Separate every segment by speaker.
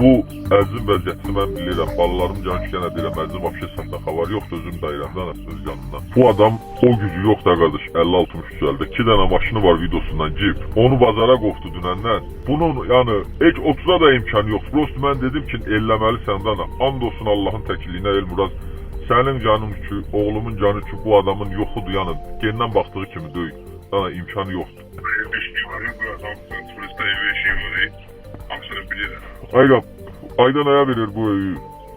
Speaker 1: bu ərzin vəziyyətini mən bilirəm. Balalarım canışkən edirəm. Ərzin vapşe satdaqa var. Yoxdur özüm dayıramdan söz yanından. Bu adam o gücü yok da qardaş 50-60 düzəldə. 2 dənə maşını var videosundan cip. Onu bazara qovdu dünəndən. Bunun yani heç 30'a da imkanı yok. Prost mən dedim ki elləməlisən dana. And olsun Allah'ın təkiliyinə Elmuraz. Sənin canın üçün, oğlumun canı üçün bu adamın yoxudur yani. Gendən baxdığı kimi döyük. Dana imkanı yoxdur. Aydan aya verir bu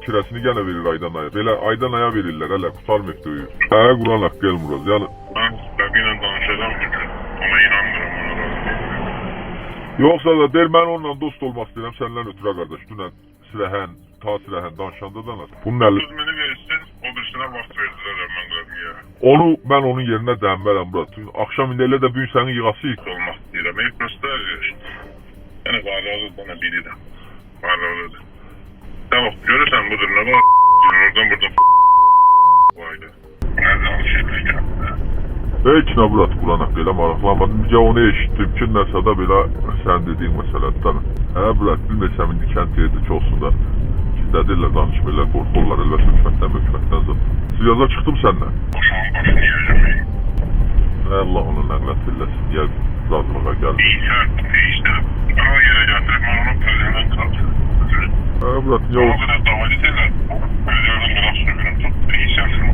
Speaker 1: kirasını gene verir aydan aya. Belə aydan aya verirlər hələ qutarmıq döyür. Quran haqqı Elmuraz yani.
Speaker 2: Ben Bəqiylə danışacağım bugün ama inanmıyorum ona.
Speaker 1: Yoksa da der mən onunla dost olmaq istəyirəm səndən ötürə qardaş. Dünən silahən, ta silahən danışanda da nasıl? Bunun əli...
Speaker 2: Sözmeni verirsin, o birisine vaxt verdiler mən qadıya.
Speaker 1: Onu mən onun yerinə dənmərəm Murat. Akşam indi elə də bugün sənin yığasıyıq.
Speaker 2: Olmaq istəyirəm. İlk prosta yəni varlıqdır da bilirəm. Varlıqdır. Tamam, görürsən budur nə var? Oradan buradan vaydı. Nerede alışırken?
Speaker 1: Heç nə Murat Quran haqqı elə maraqlanmadım. Bizə onu eşitdim ki, nəsə də belə sən dediyin məsələdən. Murat bilməsəm indi kənd yerdə olsun da gizlədirlər, danışmırlar, qorxurlar əlbəttə hökmətdən zat. Siyaza çıxdım səndən.
Speaker 2: Boşağın başını yiyəcəm.
Speaker 1: Allah onun nəqlət billəsin, deyə razılığa gəldim.
Speaker 2: İşte, ama yere getirip ben onun pezevinden kalktım.
Speaker 1: Murat, niyə
Speaker 2: O
Speaker 1: olsun?
Speaker 2: kadar davet edirlər. Pezevinden biraz sürgünüm tuttu. İyisəsin.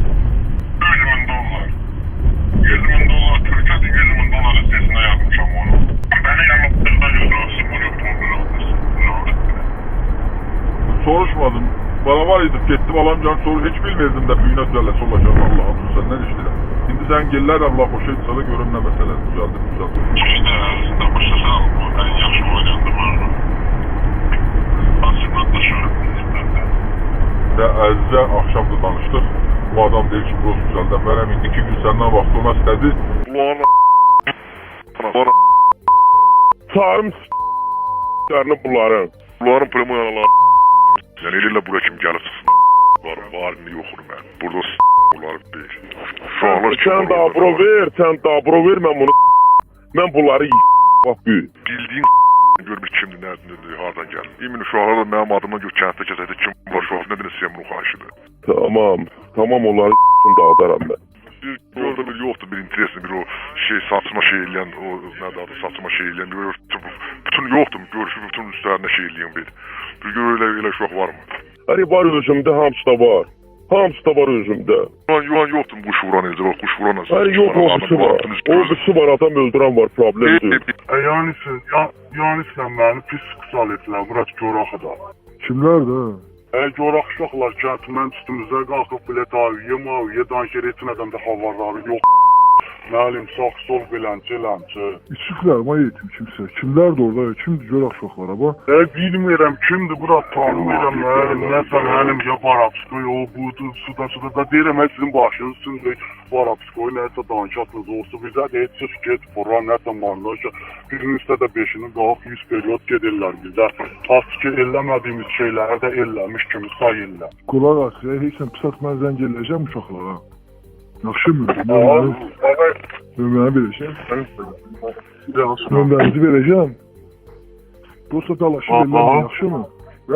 Speaker 2: 100.000 dolar. 100.000 dolar Türkiye'de 100.000 dolar listesine yapmışam onu. Beni yanılttığına göre asıl bunu
Speaker 1: Soruşmadım. Bana var idi, getdim alamcan soru hiç bilmirdim de büyüne düzəlləsi olacağını Allah'ım səndən işləyirəm. İndi sən gəllər Allah hoşa etsə də görüm nə məsələ düzəldir.
Speaker 2: İşte ərzində başlasam, en yaxşı oynayandım onu. Asımdan şöyle
Speaker 1: Və Əzizə axşam da danışdıq. Bu adam deyir ki, Prost düzəldən verəm. İndi 2 gün səndən vaxt olmaz istədi.
Speaker 3: Çağırım s***lerini bunların.
Speaker 2: Bunların primo yanalar. Yani eliyle buraya kim gelip sıksın. Var mı yoxdur mən. Burada bunları bir. Uşaqlar kim
Speaker 3: Sen dabro ver, sen dabro ver, ben bunu ben bunları bak bir.
Speaker 2: bildiğin görmüş kimdir, nədir, hardan gəlir. Emin uşaqlar da mənim adıma gök kənddə keçəkdə kim var uşaq, nə bilirsin bunu xahişidir.
Speaker 3: Tamam onları dağıdaram ben.
Speaker 2: Bir orada bir yoxdur, bir interesli bir o şey saçma şey eləyən, o nədir adı saçma şey eləyən, bir bütün yoxdur, görüşüb bütün üstlərində şey eləyən bir. Bir gör elə uşaq var mı?
Speaker 3: Hani var özümde, hamısı da var. Hamısı da var özümde.
Speaker 2: Yuvan yoxdur bu kuş vuran necə, kuş vuran necə.
Speaker 3: Hani yok o birisi var. O birisi var, adam öldüren var, problem değil.
Speaker 2: Yani sən məni pis qısal etdilər, Murat Coraxıda.
Speaker 1: Kimlər də?
Speaker 2: Corax uşaqlar kəntmən üstümüzə qalxıb bilə daviyə danşer etmədən də havarları yox. Məlim, sağ, sol, beləncə.
Speaker 1: İçiklər, ma yetim kimsə. Kimlər də orada, kimdir gör axşaqlara bax.
Speaker 2: Bilmirəm kimdir, Murat tanımıram məlim, nəsə mənim ya Barabskoy, o budur, suda da deyirəm, sizin başınız üstündə Barabskoy, nəsə danışatınız olsa, bizə də heç çıx get, fıran, nəsə manlaşa, birinin üstə də 5'ini qalx, 100 periyot gedirlər bizə. Az ki, elləmədiyimiz şeyləri də elləmiş kimi sayırlar.
Speaker 1: Qulaq as, heç sən pis atmən zəng eləyəcəm uşaqlara. Yaxşı mı? Nömrəni verəcəm. Nömrənizi verəcəm. Dosta dalaşıb eləyəm, yaxşı mı?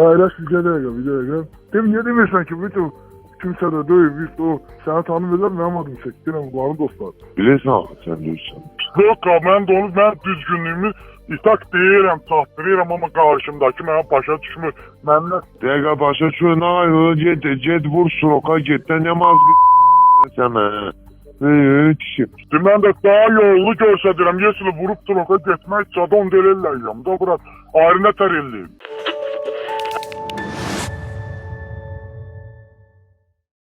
Speaker 1: Əyləş bir dəqiqə. Niyə demirsən ki, bütün kimsə də döyüb, o səni tanımırlar, mənim adım çəkdirəm, bunların dostlar.
Speaker 3: Bilirsin axı sen deyirsən.
Speaker 2: Yox, mən də onu, mən düzgünlüyümü İtak deyirəm, çatdırıram, amma qarşımdakı mənə başa düşmür. Mənlə...
Speaker 3: Dəqiqə başa düşmür, nə var, get vur suroka, getdən nə mazqı sənə.
Speaker 2: Mən də daha yollu göstədirəm, yesili vurup suroka getmək, çada onu delirləyəm, da bırak, ayrı nətər elliyim.